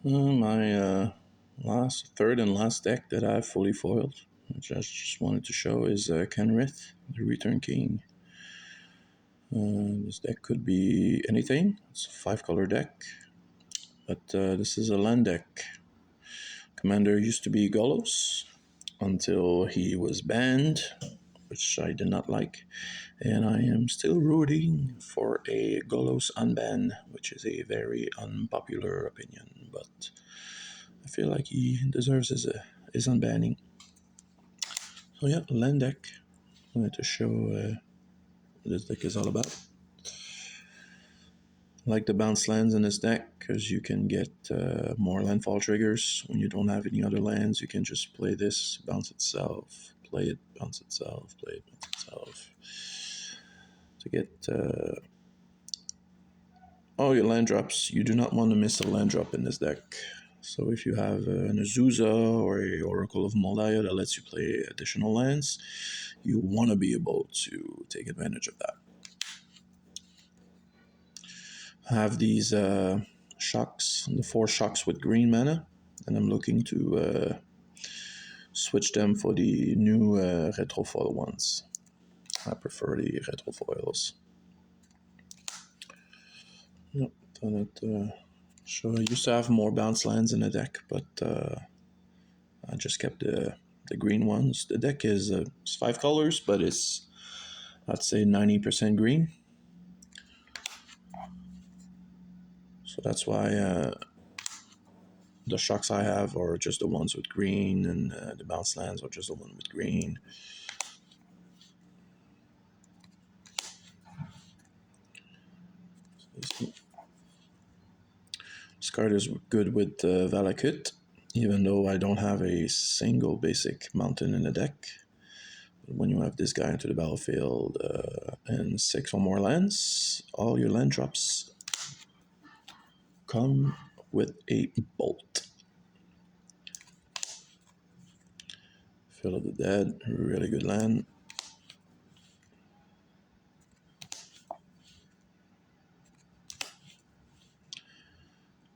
My third and last deck that I've fully foiled, which I just wanted to show, is Kenrith, the Return King. This deck could be anything. It's a 5-color deck, but this is a land deck. Commander used to be Golos until he was banned, which I did not like, and I am still rooting for a Golos unban, which is a very unpopular opinion, but I feel like he deserves his unbanning. So yeah, land deck. I wanted to show what this deck is all about. I like the bounce lands in this deck because you can get more landfall triggers. When you don't have any other lands, you can just play this, bounce itself, play it, bounce itself, play it, bounce itself. To get all your land drops, you do not want to miss a land drop in this deck. So if you have an Azusa or a Oracle of Moldaya that lets you play additional lands, you want to be able to take advantage of that. I have these shocks, the 4 shocks with green mana, and I'm looking to switch them for the new retrofoil ones. I prefer the retrofoils. Yep, so I used to have more bounce lands in the deck, but I just kept the green ones. The deck is it's 5 colors, but it's, I'd say, 90% green. So that's why the shocks I have are just the ones with green, and the bounce lands are just the one with green. This card is good with Valakut, even though I don't have a single basic mountain in the deck. When you have this guy into the battlefield and 6 or more lands, all your land drops come with a bolt. Fill of the Dead, really good land.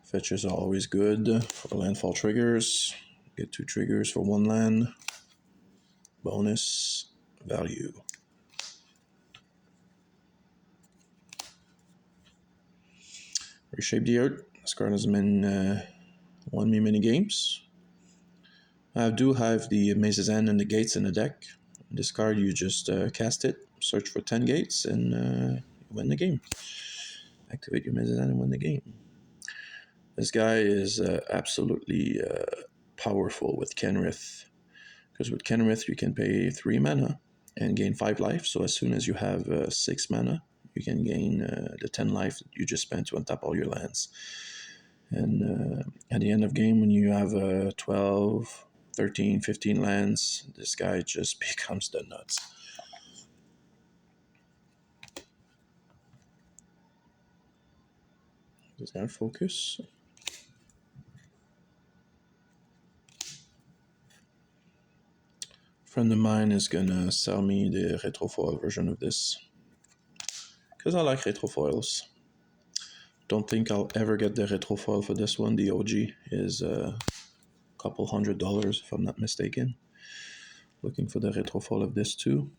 Fetches are always good for landfall triggers. Get 2 triggers for 1 land. Bonus value. Reshape the Earth. This card has been won me many games. I do have the Maze's End and the Gates in the deck. This card, you just cast it, search for 10 gates, and win the game. Activate your Maze's End and win the game. This guy is absolutely powerful with Kenrith, because with Kenrith you can pay 3 mana and gain 5 life. So as soon as you have 6 mana, you can gain the 10 life that you just spent to untap all your lands. And at the end of game, when you have 12, 13, 15 lands, this guy just becomes the nuts. Does that focus? A friend of mine is gonna sell me the retrofoil version of this, because I like retrofoils. Don't think I'll ever get the retrofoil for this one. The OG is a couple $100 if I'm not mistaken. Looking for the retrofoil of this too.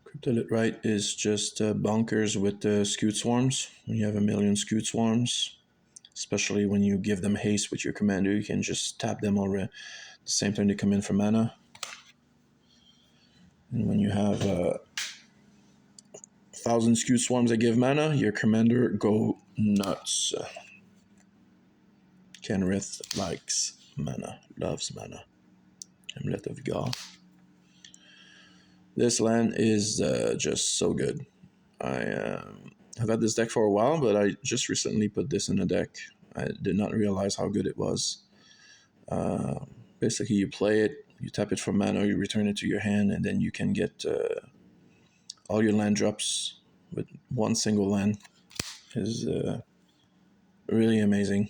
Cryptolith Right is just bonkers with the Scute Swarms. When you have a million Scute Swarms, especially when you give them haste with your commander, you can just tap them already the same time they come in for mana. And when you have 1,000 Scute Swarms that give mana, your commander go nuts. Kenrith likes mana, loves mana. Amulet of God. This land is just so good. I have had this deck for a while, but I just recently put this in a deck. I did not realize how good it was. Basically, you play it, you tap it for mana, you return it to your hand, and then you can get all your land drops with one single land. Is really amazing.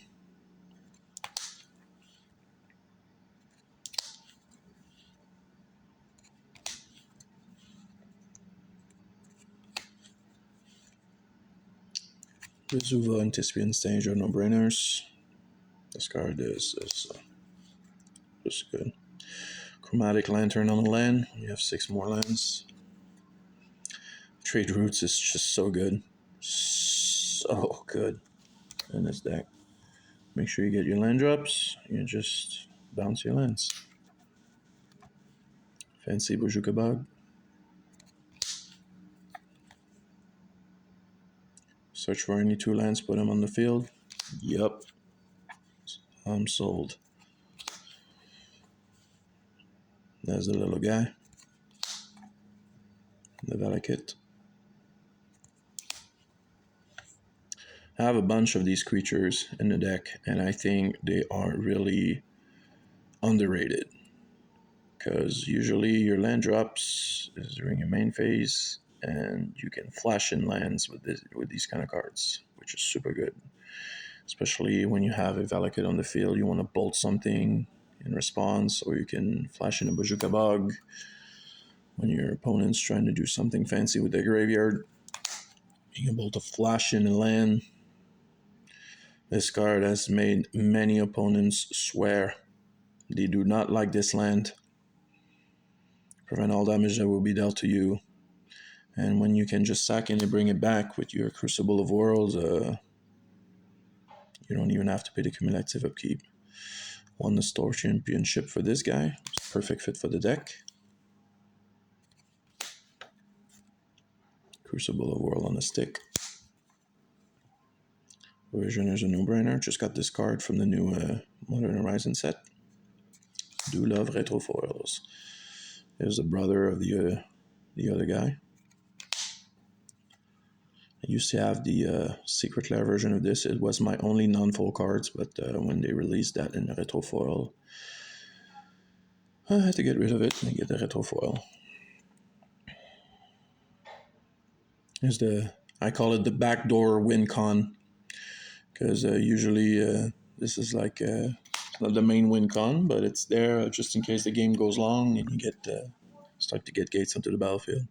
Vesuva and Thespian Stage are no-brainers. This card is just good. Chromatic Lantern on the land. You have 6 more lands. Trade Roots is just so good. So good in this deck. Make sure you get your land drops. You just bounce your lands. Fancy Bojuka Bug. Search for any 2 lands, put them on the field. Yup. I'm sold. There's the little guy. The Valakut. I have a bunch of these creatures in the deck, and I think they are really underrated. Because usually your land drops is during your main phase, and you can flash in lands with these kind of cards, which is super good. Especially when you have a Valakut on the field, you want to bolt something in response, or you can flash in a Bojuka Bug when your opponent's trying to do something fancy with their graveyard. Being able to flash in a land. This card has made many opponents swear they do not like this land. Prevent all damage that will be dealt to you. And when you can just sack it and bring it back with your Crucible of Worlds, you don't even have to pay the cumulative upkeep. Won the store championship for this guy. It's a perfect fit for the deck. Crucible of World on the stick. Visioner's a no-brainer. Just got this card from the new Modern Horizon set. Do love retro foils. There's the brother of the other guy. I used to have the Secret Lair version of this. It was my only non-full cards, but when they released that in the retro foil, I had to get rid of it and get the retro foil. Here's I call it the backdoor win con, because usually this is like not the main win con, but it's there just in case the game goes long and you get start to get gates onto the battlefield.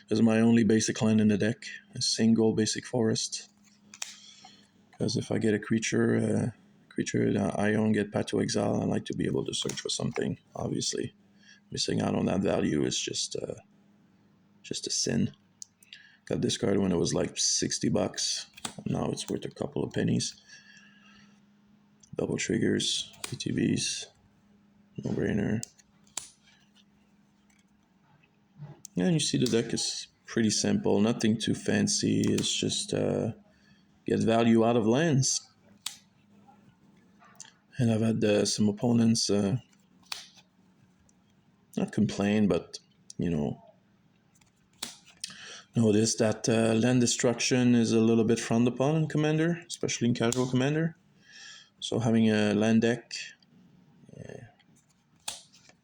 This is my only basic land in the deck, a single basic forest. Because if I get a creature that I don't get Path to Exile, I like to be able to search for something. Obviously, missing out on that value is just a sin. Got this card when it was like $60. Now it's worth a couple of pennies. Double triggers, PTVs, no brainer. Yeah, and you see the deck is pretty simple, nothing too fancy. It's just get value out of lands. And I've had some opponents not complain, but notice that land destruction is a little bit frowned upon in Commander, especially in Casual Commander. So having a land deck,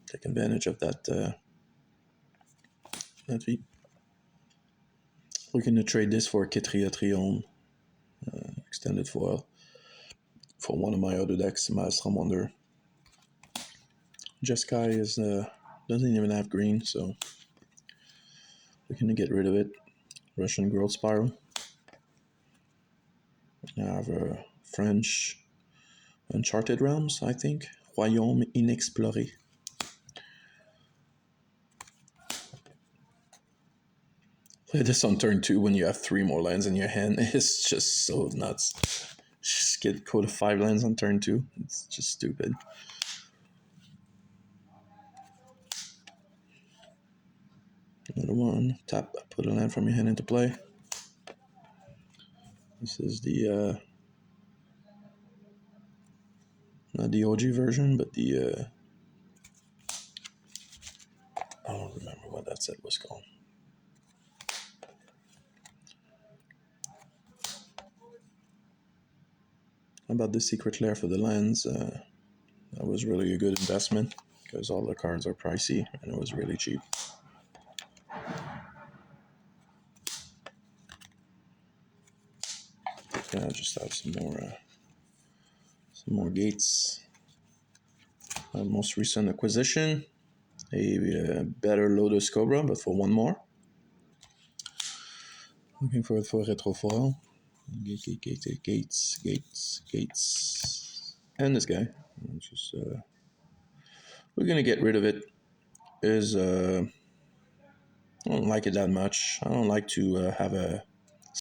take advantage of that. Looking to trade this for Ketria Triome, extended foil, for one of my other decks, Maelstrom Wonder. Jeskai is doesn't even have green, so looking to get rid of it. Russian Growth Spiral. I have a French Uncharted Realms, I think. Royaume Inexploré. Play this on turn 2 when you have 3 more lands in your hand. It's just so nuts. Just get go to 5 lands on turn 2. It's just stupid. Another one. Tap, put a land from your hand into play. This is the not the OG version, but the I don't remember what that set was called. How about the Secret Lair for the lands? That was really a good investment because all the cards are pricey and it was really cheap. I just have some more gates. My most recent acquisition, a better Lotus Cobra, but for 1 more. Looking for it for retro foil. Gates. And this guy. Just we're gonna get rid of it. Is I don't like it that much. I don't like to have a